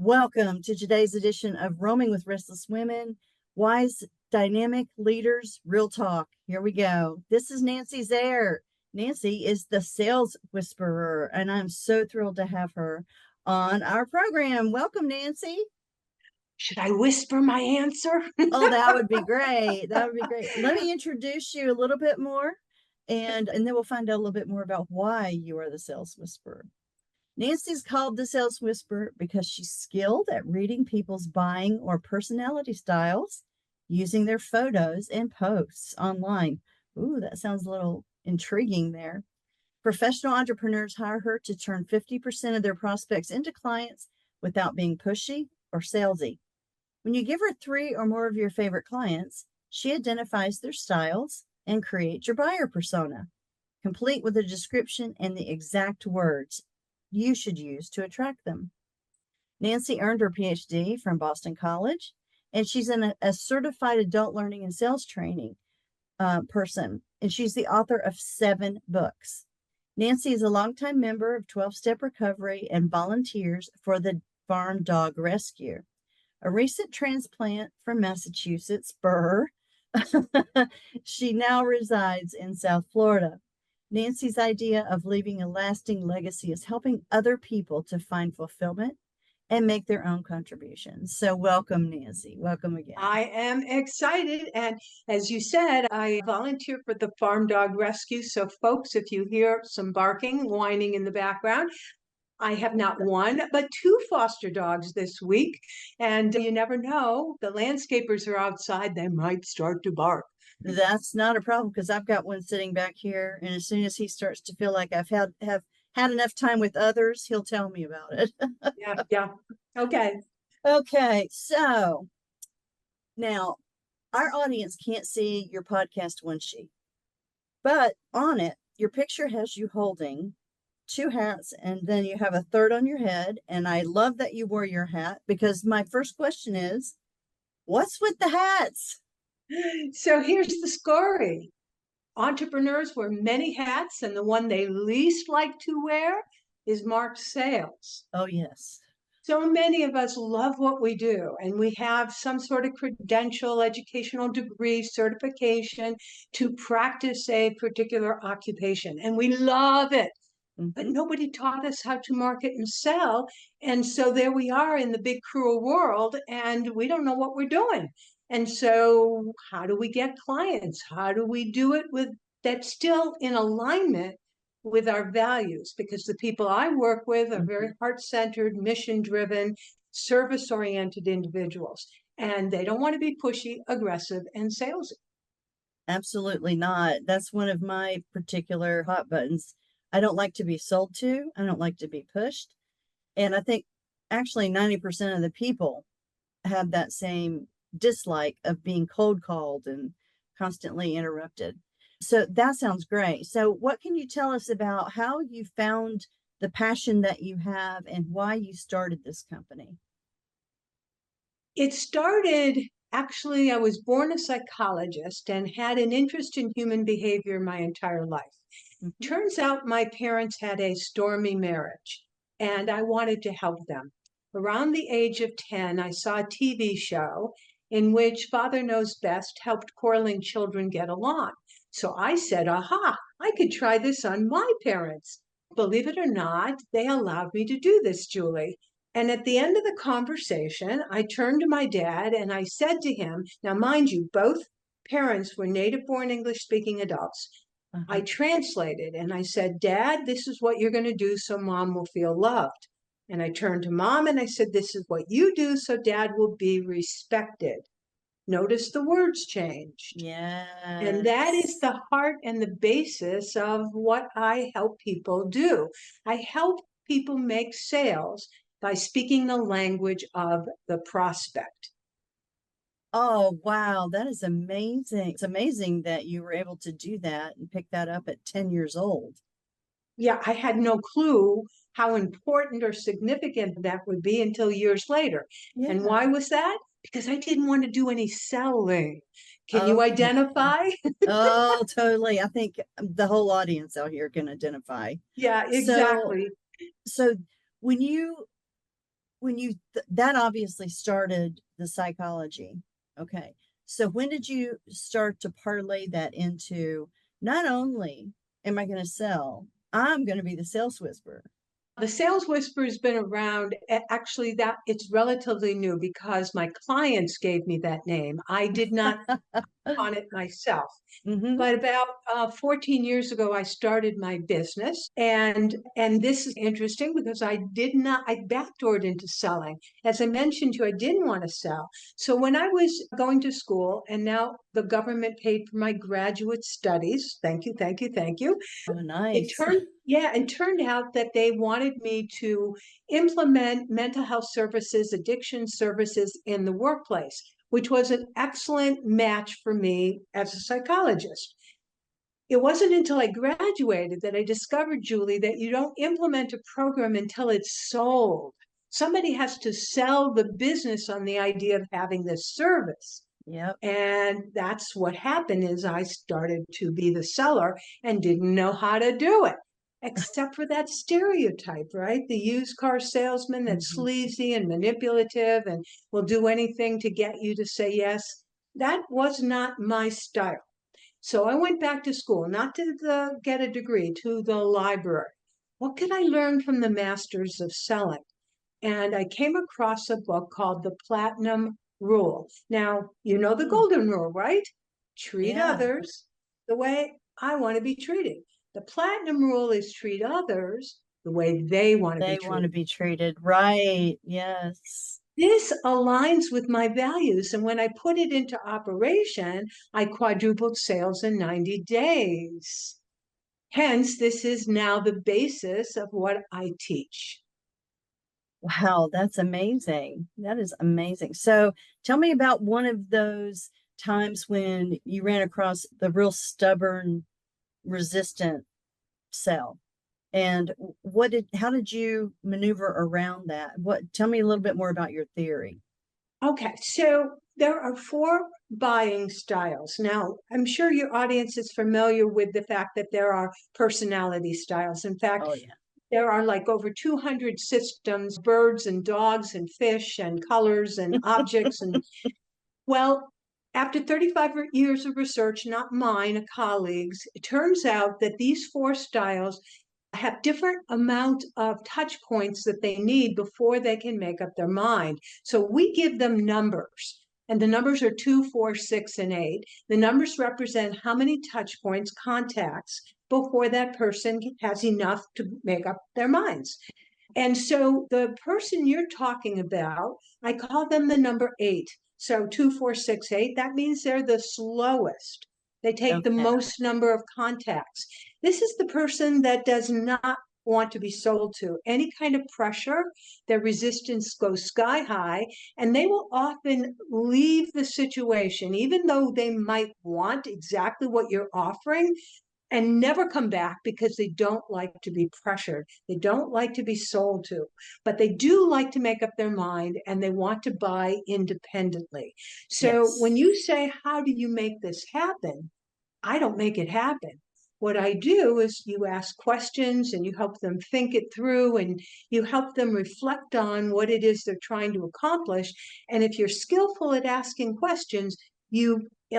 Welcome to today's edition of Roaming with Restless Women, Wise Dynamic Leaders, Real Talk. Here we go. This is Nancy Zare. Nancy is the sales whisperer, and I'm so thrilled to have her on our program. Welcome, Nancy. Should I whisper my answer? Oh, that would be great. That would be great. Let me introduce you a little bit more, and then we'll find out a little bit more about why you are the sales whisperer. Nancy's called the sales whisperer because she's skilled at reading people's buying or personality styles using their photos and posts online. Ooh, that sounds a little intriguing there. Professional entrepreneurs hire her to turn 50% of their prospects into clients without being pushy or salesy. When you give her 3 or more of your favorite clients, she identifies their styles and creates your buyer persona, complete with a description and the exact words you should use to attract them. Nancy earned her PhD from Boston College, and she's a certified adult learning and sales training person, and she's the author of 7 books. Nancy is a longtime member of 12-Step Recovery and volunteers for the Farm Dog Rescue. A recent transplant from Massachusetts, Burr, she now resides in South Florida. Nancy's idea of leaving a lasting legacy is helping other people to find fulfillment and make their own contributions. So welcome, Nancy. Welcome again. I am excited. And as you said, I volunteer for the Farm Dog Rescue. So folks, if you hear some barking, whining in the background, I have not 1, but 2 foster dogs this week. And you never know, the landscapers are outside, they might start to bark. That's not a problem because I've got one sitting back here, and as soon as he starts to feel like I've had enough time with others, he'll tell me about it. Yeah. Okay, so now our audience can't see your podcast one sheet, but on it, your picture has you holding 2 hats, and then you have a third on your head. And I love that you wore your hat because my first question is, what's with the hats? So here's the story. Entrepreneurs wear many hats, and the one they least like to wear is marked sales. Oh, yes. So many of us love what we do, and we have some sort of credential, educational degree, certification to practice a particular occupation, and we love it. But nobody taught us how to market and sell. And so there we are in the big, cruel world, and we don't know what we're doing. And so how do we get clients? How do we do it with that's still in alignment with our values? Because the people I work with are very heart-centered, mission-driven, service-oriented individuals. And they don't want to be pushy, aggressive, and salesy. Absolutely not. That's one of my particular hot buttons. I don't like to be sold to. I don't like to be pushed. And I think actually 90% of the people have that same dislike of being cold called and constantly interrupted. So that sounds great. So what can you tell us about how you found the passion that you have and why you started this company? It started, actually, I was born a psychologist and had an interest in human behavior my entire life. Turns out my parents had a stormy marriage, and I wanted to help them. Around the age of 10, I saw a TV show in which Father Knows Best helped quarreling children get along. So I said, aha, I could try this on my parents. Believe it or not, they allowed me to do this, Julie. And at the end of the conversation, I turned to my dad and I said to him, now, mind you, both parents were native-born English-speaking adults. I translated and I said, Dad, this is what you're going to do so Mom will feel loved. And I turned to Mom and I said, this is what you do so Dad will be respected. Notice the words changed. Yeah. And that is the heart and the basis of what I help people do. I help people make sales by speaking the language of the prospect. Oh, wow. That is amazing. It's amazing that you were able to do that and pick that up at 10 years old. Yeah, I had no clue how important or significant that would be until years later. Yeah. And why was that? Because I didn't want to do any selling. Can you identify? Oh, totally. I think the whole audience out here can identify. Yeah, exactly. So when you when you that obviously started the psychology. Okay. So when did you start to parlay that into not only am I going to sell, I'm going to be the sales whisperer? The sales whisper has been around. Actually, that it's relatively new because my clients gave me that name. I did not on it myself. Mm-hmm. But about 14 years ago, I started my business, and this is interesting because I backdoored into selling. As I mentioned to you, I didn't want to sell. So when I was going to school, and now the government paid for my graduate studies, thank you, thank you, thank you. Oh, nice. It turned out that they wanted me to implement mental health services, addiction services in the workplace, which was an excellent match for me as a psychologist. It wasn't until I graduated that I discovered, Julie, that you don't implement a program until it's sold. Somebody has to sell the business on the idea of having this service. Yep. And that's what happened is I started to be the seller and didn't know how to do it, except for that stereotype, right? The used car salesman that's Mm-hmm. sleazy and manipulative and will do anything to get you to say yes. That was not my style. So I went back to school, not to get a degree, to the library. What could I learn from the masters of selling? And I came across a book called The Platinum Rule. Now, you know the Mm, golden rule, right? Treat yeah. others the way I want to be treated. The platinum rule is treat others the way they want to be They want to treated. be treated right. Yes. This aligns with my values. And when I put it into operation, I quadrupled sales in 90 days. Hence, this is now the basis of what I teach. Wow, that's amazing. That is amazing. So tell me about one of those times when you ran across the real stubborn, resistant cell. And how did you maneuver around that? Tell me a little bit more about your theory. Okay, so there are four buying styles. Now, I'm sure your audience is familiar with the fact that there are personality styles. In fact, Oh, yeah. there are like over 200 systems, birds and dogs and fish and colors and objects. And well, after 35 years of research, not mine, a colleague's, it turns out that these four styles have different amount of touch points that they need before they can make up their mind. So we give them numbers, and the numbers are 2, 4, 6, and 8. The numbers represent how many touch points, contacts, before that person has enough to make up their minds. And so the person you're talking about, I call them the number 8. So 2, 4, 6, 8, that means they're the slowest. They take the Okay. most number of contacts. This is the person that does not want to be sold to. Any kind of pressure, their resistance goes sky high, and they will often leave the situation, even though they might want exactly what you're offering, and never come back because they don't like to be pressured. They don't like to be sold to, but they do like to make up their mind and they want to buy independently. So when Yes. you say, how do you make this happen? I don't make it happen. What I do is you ask questions and you help them think it through and you help them reflect on what it is they're trying to accomplish. And if you're skillful at asking questions,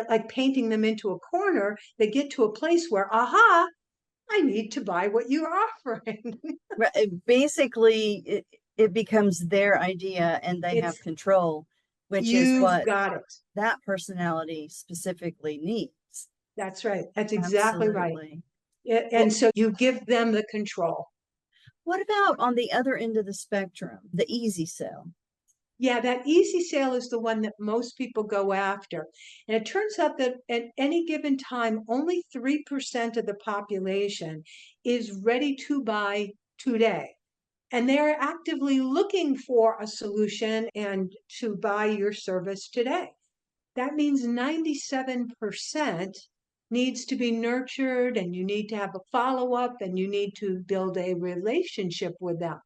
like painting them into a corner, they get to a place where, aha, I need to buy what you're offering. Basically, it becomes their idea and they have It's, control, which is you've what got it. that personality specifically needs. That's right. That's exactly right. Absolutely. And Well, so you give them the control. what about on the other end of the spectrum, the easy sell? Yeah, that easy sale is the one that most people go after. And it turns out that at any given time, only 3% of the population is ready to buy today. And they're actively looking for a solution and to buy your service today. That means 97% needs to be nurtured and you need to have a follow-up and you need to build a relationship with them.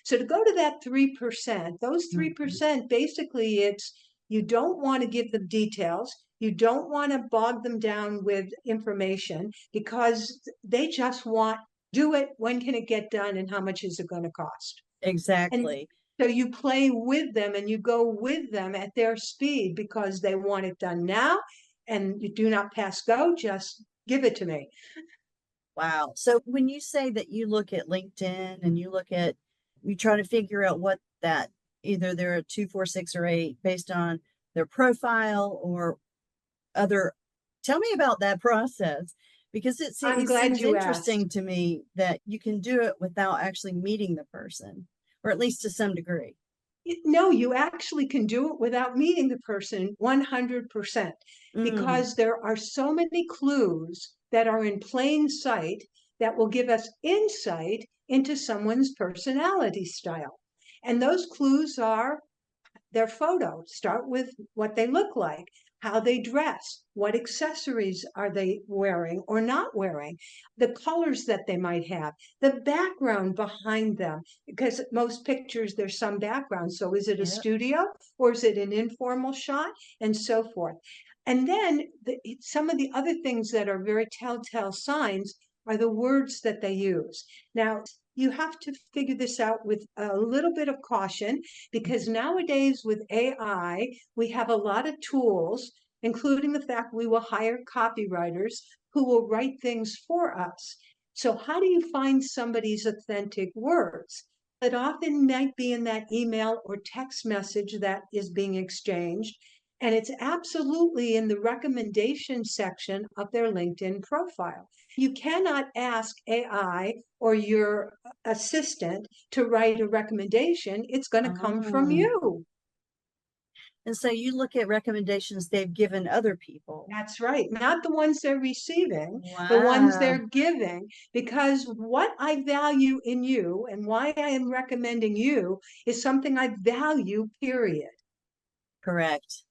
So to go to that 3%, those Mhm. 3%, basically it's you don't want to give them details. You don't want to bog them down with information because they just want do it, when can it get done, and how much is it going to cost? And Exactly. So you play with them and you go with them at their speed because they want it done now, and you do not pass go, just give it to me. Wow. So when you say that you look at LinkedIn and you try to figure out what that, either they're a 2, 4, 6, or 8 based on their profile or other, tell me about that process, because I'm it glad seems you asked. interesting to me that you can do it without actually meeting the person, or at least to some degree. No, you actually can do it without meeting the person 100%, Mm, because there are so many clues that are in plain sight that will give us insight into someone's personality style. And those clues are their photo. Start with what they look like, how they dress, what accessories are they wearing or not wearing, the colors that they might have, the background behind them. Because most pictures, there's some background. So is it a yep. studio or is it an informal shot, and so forth. And then some of the other things that are very telltale signs are the words that they use. Now, you have to figure this out with a little bit of caution, because nowadays with AI, we have a lot of tools, including the fact we will hire copywriters who will write things for us. So how do you find somebody's authentic words? It often might be in that email or text message that is being exchanged. And it's absolutely in the recommendation section of their LinkedIn profile. You cannot ask AI or your assistant to write a recommendation. It's going to come from Ah. you. And so you look at recommendations they've given other people. That's right. Not the ones they're receiving, the ones Wow. they're giving, because what I value in you and why I am recommending you is something I value, period. Correct.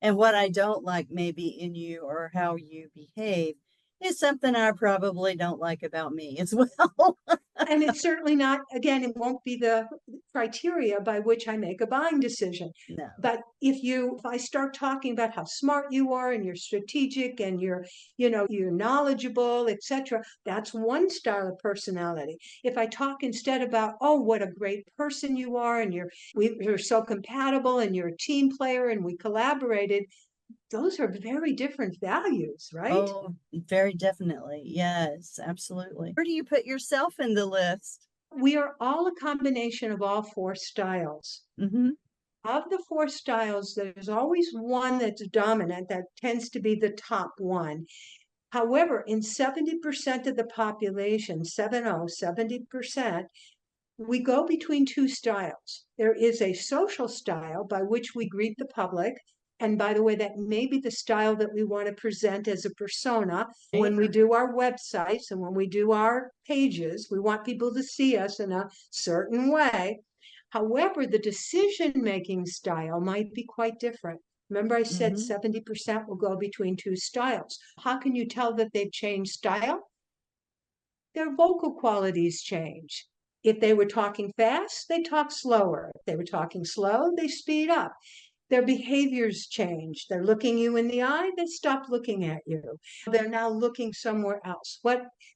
And what I don't like maybe in you or how you behave is something I probably don't like about me as well. And it's certainly not, again, it won't be the criteria by which I make a buying decision. No. But if I start talking about how smart you are and you're strategic and you're knowledgeable, etc., that's one style of personality. If I talk instead about, oh, what a great person you are, and you're so compatible and you're a team player and we collaborated, those are very different values, right? Oh, very definitely. Yes, absolutely. Where do you put yourself in the list? We are all a combination of all four styles. Mm-hmm. Of the four styles, there's always one that's dominant, that tends to be the top one. However, in 70% of the population, 70%, we go between two styles. There is a social style by which we greet the public. And by the way, that may be the style that we want to present as a persona. When we do our websites and when we do our pages, we want people to see us in a certain way. However, the decision-making style might be quite different. Remember, I said Mm-hmm. 70% will go between two styles. How can you tell that they've changed style? Their vocal qualities change. If they were talking fast, they talk slower. If they were talking slow, they speed up. Their behaviors change. They're looking you in the eye, they stop looking at you. They're now looking somewhere else.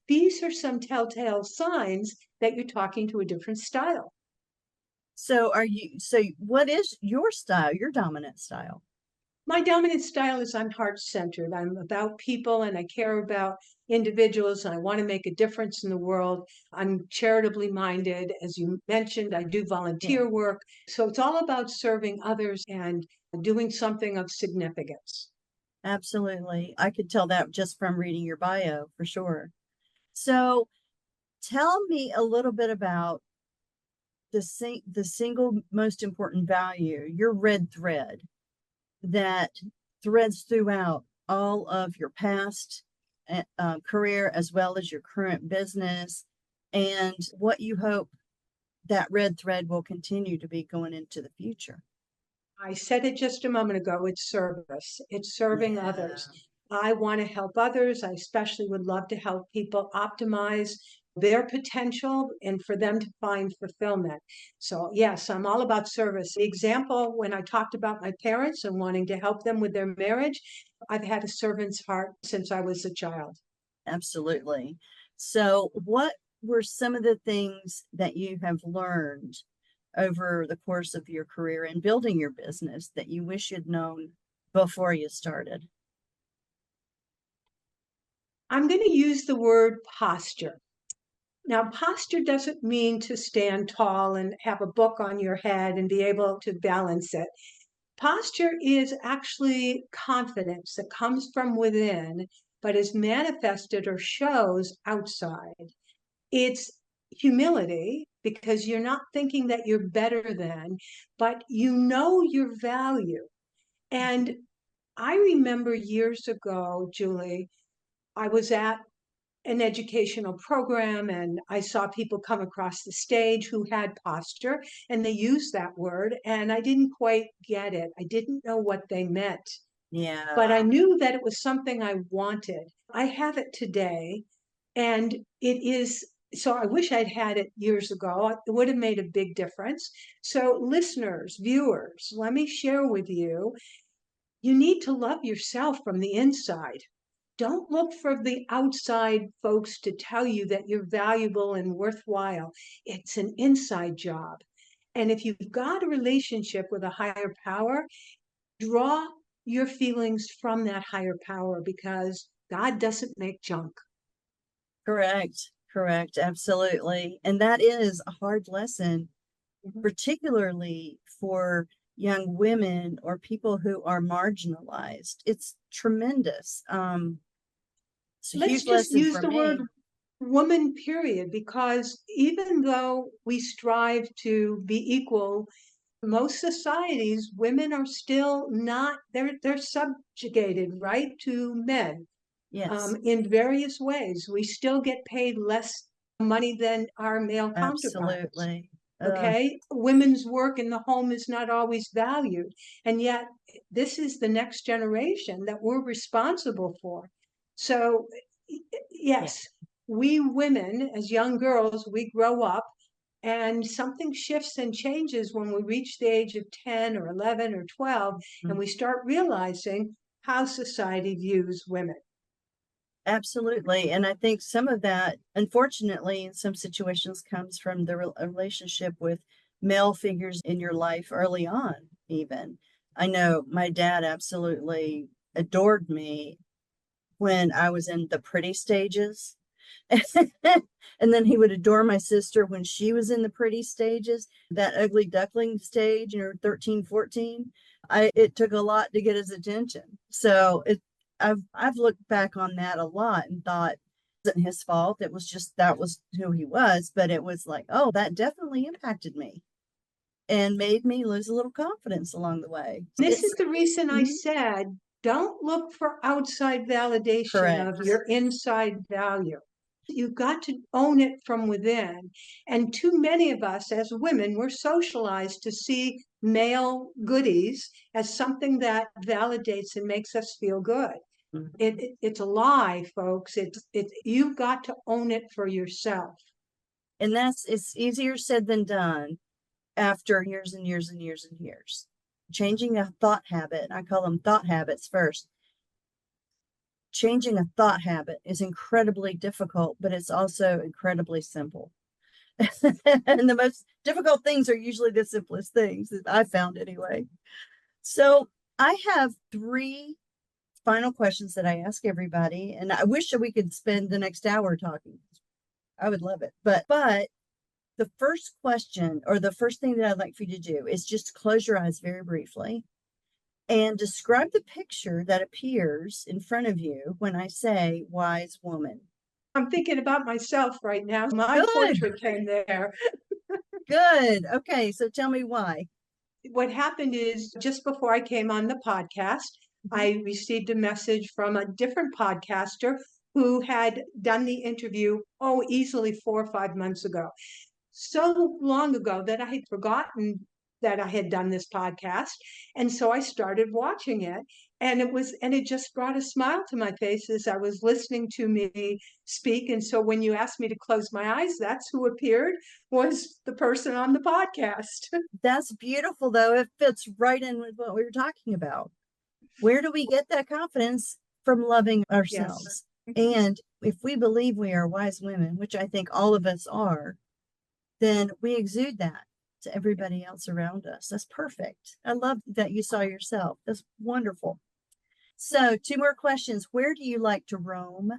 These are some telltale signs that you're talking to a different style. So what is your style, your dominant style? My dominant style is I'm heart centered. I'm about people and I care about individuals and I want to make a difference in the world. I'm charitably minded. As you mentioned, I do Yeah, volunteer work. So it's all about serving others and doing something of significance. absolutely. I could tell that just from reading your bio for sure. So tell me a little bit about the single most important value, your red thread that threads throughout all of your past career as well as your current business, and what you hope that red thread will continue to be going into the future. I said it just a moment ago, it's service, it's serving others. Yeah. I want to help others. I especially would love to help people optimize their potential and for them to find fulfillment. So, yes, I'm all about service. The example when I talked about my parents and wanting to help them with their marriage, I've had a servant's heart since I was a child. Absolutely. So, what were some of the things that you have learned over the course of your career and building your business that you wish you'd known before you started? I'm going to use the word posture. Now, posture doesn't mean to stand tall and have a book on your head and be able to balance it. Posture is actually confidence that comes from within, but is manifested or shows outside. It's humility because you're not thinking that you're better than, but you know your value. And I remember years ago, Julie, I was at an educational program and I saw people come across the stage who had posture and they used that word and I didn't quite get it. I didn't know what they meant, Yeah, but I knew that it was something I wanted. I have it today and it is, so I wish I'd had it years ago. It would have made a big difference. So listeners, viewers, let me share with you, you need to love yourself from the inside. Don't look for the outside folks to tell you that you're valuable and worthwhile. It's an inside job. And if you've got a relationship with a higher power, draw your feelings from that higher power because God doesn't make junk. correct. Correct. Absolutely. And that is a hard lesson, particularly for young women or people who are marginalized. It's tremendous. It's a Let's huge just lesson use for the word me. woman, period, because even though we strive to be equal, most societies, women are still not, they're subjugated, right, to men Yes, in various ways. We still get paid less money than our male counterparts. absolutely. Okay, women's work in the home is not always valued, and yet this is the next generation that we're responsible for. So, Yeah. yes, we women, as young girls, we grow up and something shifts and changes when we reach the age of 10 or 11 or 12, and Mm. we start realizing how society views women. Absolutely. And I think some of that, unfortunately, in some situations comes from the relationship with male figures in your life early on, even. I know my dad absolutely adored me when I was in the pretty stages. And then he would adore my sister when she was in the pretty stages, that ugly duckling stage, 13, 14. It took a lot to get his attention. So I've looked back on that a lot and thought it wasn't his fault. It was just that was who he was. But it was like, oh, that definitely impacted me and made me lose a little confidence along the way. This It's is the reason I mhm, said don't look for outside validation correct. of your inside value. You've got to own it from within. And too many of us as women, we're socialized to see male goodies as something that validates and makes us feel good. Mhm. It's a lie, folks. You've got to own it for yourself. And it's easier said than done after years and years and years and years. Changing a thought habit, I call them thought habits first. Changing a thought habit is incredibly difficult, but it's also incredibly simple. And the most difficult things are usually the simplest things that I found anyway. So I have three final questions that I ask everybody, and I wish that we could spend the next hour talking. I would love it. But the first question or the first thing that I'd like for you to do is just close your eyes very briefly and describe the picture that appears in front of you when I say wise woman. I'm thinking about myself right now. My Good, portrait came there. good. Okay, so tell me why. What happened is just before I came on the podcast, Mhm. I received a message from a different podcaster who had done the interview, oh, easily 4 or 5 months ago. So long ago that I had forgotten that I had done this podcast. And so I started watching it. And it just brought a smile to my face as I was listening to me speak. And so when you asked me to close my eyes, that's who appeared was the person on the podcast. That's beautiful, though. It fits right in with what we were talking about. Where do we get that confidence? From loving Yes. ourselves. And if we believe we are wise women, which I think all of us are, then we exude that. to everybody else around us. That's perfect. I love that you saw yourself. That's wonderful. So, two more questions. Where do you like to roam?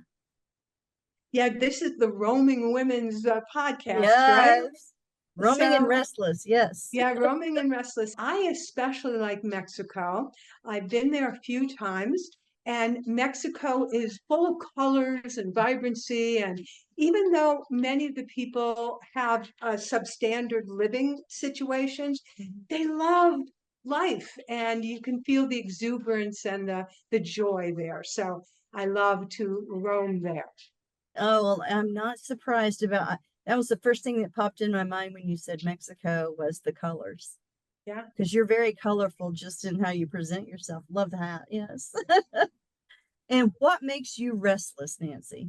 Yeah, this is the Roaming Women's podcast, right? Yes. Roaming and So, restless. Yes. yeah, Roaming and Restless. I especially like Mexico. I've been there a few times, and Mexico is full of colors and vibrancy. And even though many of the people have substandard living situations, they love life, and you can feel the exuberance and the joy there. So I love to roam there. Oh, well, I'm not surprised about that. Was the first thing that popped in my mind when you said Mexico was the colors. Yeah. Because you're very colorful just in how you present yourself. Love that. Yes. And what makes you restless, Nancy?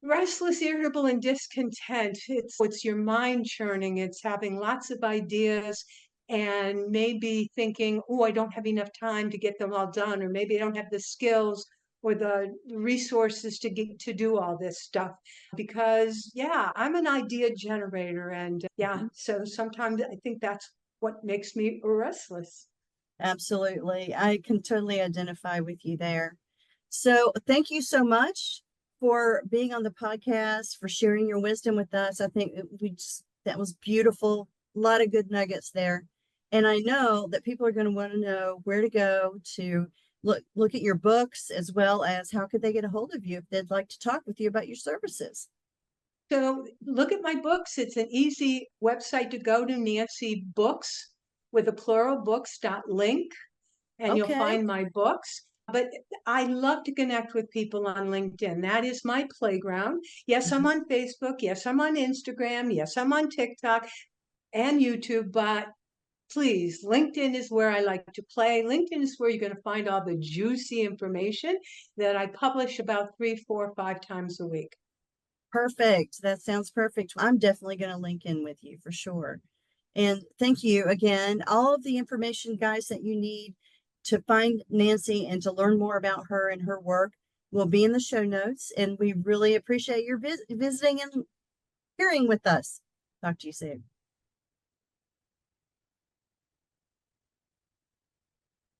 Restless, irritable, and discontent. It's your mind churning. It's having lots of ideas and maybe thinking, oh, I don't have enough time to get them all done, or maybe I don't have the skills or the resources to do all this stuff. Because yeah, I'm an idea generator, and yeah, so sometimes I think that's what makes me restless. Absolutely. I can totally identify with you there. So thank you so much for being on the podcast, for sharing your wisdom with us. I think that was beautiful. A lot of good nuggets there. And I know that people are going to want to know where to go to look at your books, as well as how could they get a hold of you if they'd like to talk with you about your services. So look at my books. It's an easy website to go to, Nancy Books with a plural books.link, and you'll Okay. find my books. But I love to connect with people on LinkedIn. That is my playground. Yes, I'm on Facebook. Yes, I'm on Instagram. Yes, I'm on TikTok and YouTube. But please, LinkedIn is where I like to play. LinkedIn is where you're going to find all the juicy information that I publish about 3, 4, 5 times a week. Perfect. That sounds perfect. I'm definitely going to link in with you for sure. And thank you again. All of the information, guys, that you need to find Nancy and to learn more about her and her work will be in the show notes. And we really appreciate your visiting and hearing with us. Talk to you soon.